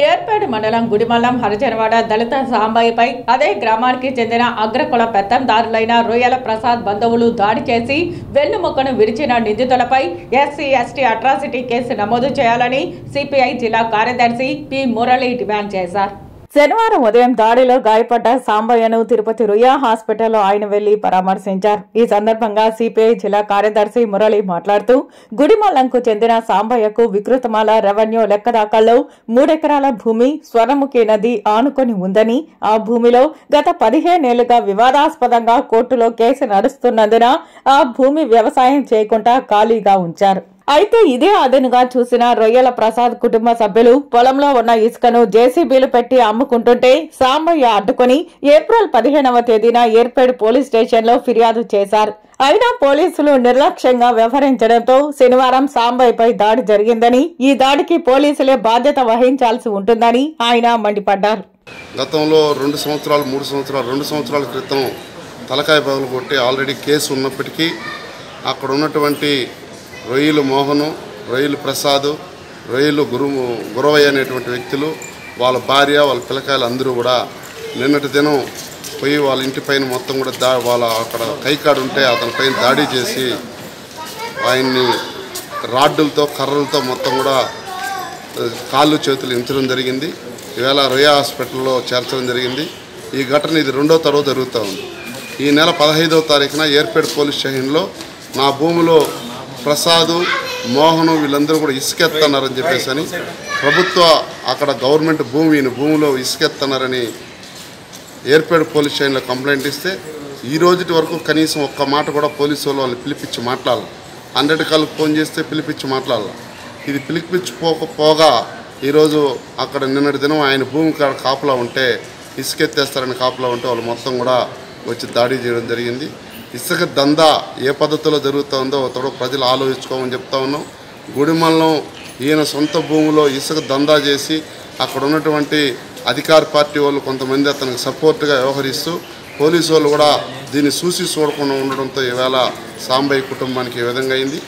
ఏర్పేడు మండలం గుడిమల్లం హరిజనవాడ దళిత సాంబయ్యపై అదే గ్రామానికి చెందిన అగ్రకుల పెత్తందారులైన రొయ్యల ప్రసాద్ బంధువులు దాడి చేసి వెన్నుముక్కను విరిచిన నిందితులపై ఎస్సీ ఎస్టీ అట్రాసిటీ కేసు నమోదు చేయాలని సిపిఐ జిల్లా కార్యదర్శి పి మురళి డిమాండ్ చేశారు. శనివారం ఉదయం దాడిలో గాయపడ్డ సాంబయ్యను తిరుపతి రుయా హాస్పిటల్లో ఆయన వెళ్లి పరామర్శించారు. ఈ సందర్భంగా సిపిఐ జిల్లా కార్యదర్శి మురళి మాట్లాడుతూ గుడిమల్లంకు చెందిన సాంబయ్యకు వికృతమాల రెవెన్యూ లెక్కదాఖల్లో 3 ఎకరాల భూమి స్వర్ణముఖి నది ఆనుకొని ఉందని, ఆ భూమిలో గత 15 ఏళ్లుగా వివాదాస్పదంగా కోర్టులో కేసు నడుస్తున్నందున ఆ భూమి వ్యవసాయం చేయకుండా ఖాళీగా ఉంచారు. అయితే ఇదే అదనుగా చూసిన రొయ్యల ప్రసాద్ కుటుంబ సభ్యులు పొలంలో ఉన్న ఇసుకను జేసీబీలు పెట్టి అమ్ముకుంటుంటే సాంబయ్య అడ్డుకుని ఏప్రిల్ 15వ తేదీన ఏర్పేడు పోలీస్ స్టేషన్లో ఫిర్యాదు చేశారు. అయినా పోలీసులు నిర్లక్ష్యంగా వ్యవహరించడంతో శనివారం సాంబయ్యపై దాడి జరిగిందని, ఈ దాడికి పోలీసులే బాధ్యత వహించాల్సి ఉంటుందని ఆయన మండిపడ్డారు. గతంలో 2 సంవత్సరాలు 3 సంవత్సరాలు 2 సంవత్సరాల క్రితం తలకాయ పగలు కొట్టి ఆల్రెడీ కేసు ఉన్నప్పటికీ అక్కడ ఉన్నటువంటి రొయ్యలు మోహను, రొయ్యలు ప్రసాద్, రొయ్యలు గురవయ్య అనేటువంటి వ్యక్తులు, వాళ్ళ భార్య, వాళ్ళ పిల్లకాయలు అందరూ కూడా నిన్నటి దినం పోయి వాళ్ళ ఇంటి పైన మొత్తం కూడా వాళ్ళ అక్కడ కైకాడు ఉంటే అతని పైన దాడి చేసి ఆయన్ని రాడ్డులతో కర్రలతో మొత్తం కూడా కాళ్ళు చేతులు ఇంచడం జరిగింది. ఈవేళ రొయ్య హాస్పిటల్లో చేర్చడం జరిగింది. ఈ ఘటన ఇది 2వ తరవ జరుగుతూ ఉంది. ఈ నెల 15వ తారీఖున ఏర్పేడు పోలీస్ స్టేషన్లో నా భూమిలో ప్రసాద్, మోహను వీళ్ళందరూ కూడా ఇసుకెత్తన్నారని చెప్పేసి అని ప్రభుత్వ అక్కడ గవర్నమెంట్ భూమిలో ఇసుకెత్తన్నారని ఏర్పేడు పోలీస్ స్టేషన్లో కంప్లైంట్ ఇస్తే ఈ రోజుటి వరకు కనీసం ఒక్క మాట కూడా పోలీసు వాళ్ళు పిలిపించి మాట్లాడాలి. 100 కాళ్ళకు ఫోన్ చేస్తే పిలిపించి మాట్లాడాలి. ఇది పిలిపించిపోకపోగా ఈరోజు అక్కడ నిన్నటి దినం ఆయన భూమి కాపలా ఉంటే ఇసుకెత్తేస్తారని కాపలా ఉంటే వాళ్ళు మొత్తం కూడా వచ్చి దాడి చేయడం జరిగింది. ఇసుక దందా ఏ పద్ధతిలో జరుగుతుందో తోడు ప్రజలు ఆలోచించుకోమని చెప్తా ఉన్నాం. గుడిమల్లం ఈయన సొంత భూమిలో ఇసుక దందా చేసి అక్కడ ఉన్నటువంటి అధికార పార్టీ వాళ్ళు కొంతమంది అతనికి సపోర్ట్గా వ్యవహరిస్తూ పోలీసు వాళ్ళు కూడా దీన్ని చూడకుండా ఉండడంతో ఈవేళ సాంబయ్య కుటుంబానికి ఈ విధంగా అయింది.